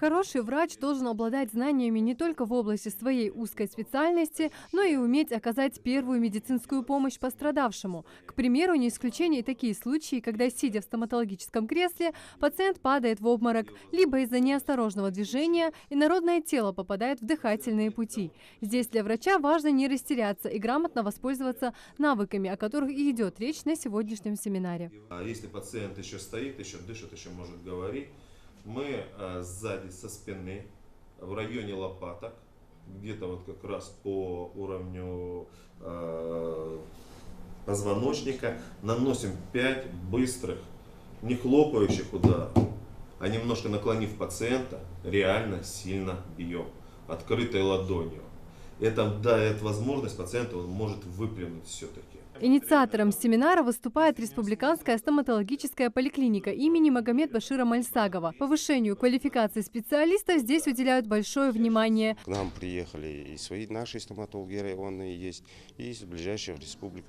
Хороший врач должен обладать знаниями не только в области своей узкой специальности, но и уметь оказать первую медицинскую помощь пострадавшему. К примеру, не исключение и такие случаи, когда, сидя в стоматологическом кресле, пациент падает в обморок, либо из-за неосторожного движения инородное тело попадает в дыхательные пути. Здесь для врача важно не растеряться и грамотно воспользоваться навыками, о которых и идет речь на сегодняшнем семинаре. Если пациент еще стоит, еще дышит, еще может говорить, мы сзади со спины, в районе лопаток, где-то вот как раз по уровню позвоночника, наносим 5 быстрых, не хлопающих ударов, а немножко наклонив пациента, реально сильно бьем, открытой ладонью. Это дает возможность пациенту, он может выплюнуть все-таки. Инициатором семинара выступает Республиканская стоматологическая поликлиника имени Магомед-Башира Мальсагова. Повышению квалификации специалистов здесь уделяют большое внимание. К нам приехали и свои наши стоматологи районные есть, и из ближайших республик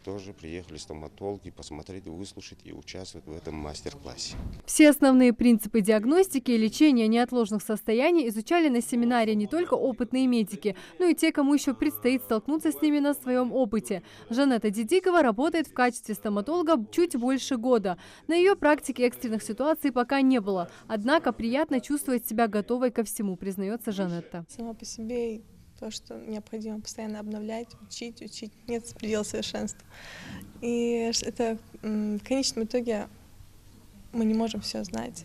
тоже приехали стоматологи посмотреть, выслушать и участвовать в этом мастер-классе. Все основные принципы диагностики и лечения неотложных состояний изучали на семинаре не только опытные медики, но и те, кому еще предстоит столкнуться с ними на своем опыте. Жанетта Дидикова работает в качестве стоматолога чуть больше года. На ее практике экстренных ситуаций пока не было. Однако приятно чувствовать себя готовой ко всему, признается Жанетта. Сама по себе то, что необходимо постоянно обновлять, учить. Нет предела совершенства. И это в конечном итоге мы не можем все знать.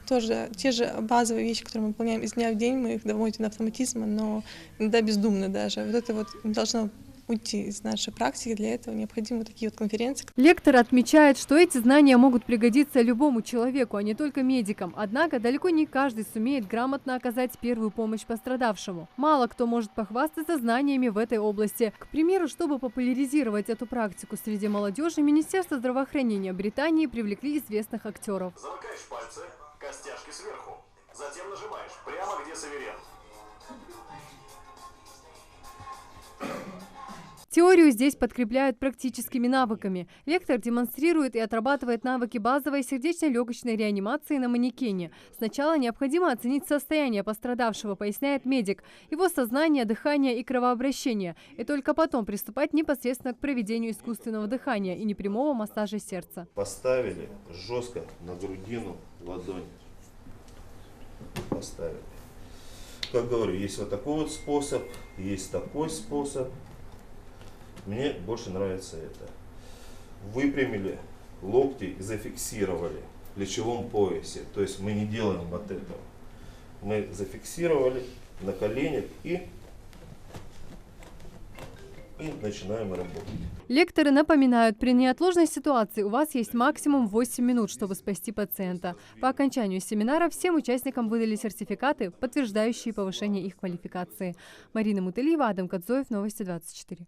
Те же базовые вещи, которые мы выполняем из дня в день, мы их доводим до автоматизма, но иногда бездумно даже. Вот это вот должно уйти из нашей практики, для этого необходимы такие вот конференции. Лектор отмечает, что эти знания могут пригодиться любому человеку, а не только медикам. Однако далеко не каждый сумеет грамотно оказать первую помощь пострадавшему. Мало кто может похвастаться знаниями в этой области. К примеру, чтобы популяризировать эту практику среди молодежи, Министерство здравоохранения Британии привлекли известных актеров. Замыкаешь пальцы, костяшки сверху, затем нажимаешь прямо где суверен. Теорию здесь подкрепляют практическими навыками. Лектор демонстрирует и отрабатывает навыки базовой сердечно-легочной реанимации на манекене. Сначала необходимо оценить состояние пострадавшего, поясняет медик, его сознание, дыхание и кровообращение, и только потом приступать непосредственно к проведению искусственного дыхания и непрямого массажа сердца. Поставили жестко на грудину ладонь. Поставили. Как говорю, есть вот такой вот способ, есть такой способ. Мне больше нравится это. Выпрямили локти и зафиксировали в плечевом поясе. То есть мы не делаем вот этого. Мы зафиксировали на коленях и начинаем работать. Лекторы напоминают, при неотложной ситуации у вас есть максимум 8 минут, чтобы спасти пациента. По окончанию семинара всем участникам выдали сертификаты, подтверждающие повышение их квалификации. Марина Мутылиева, Адам Кадзоев, Новости 24.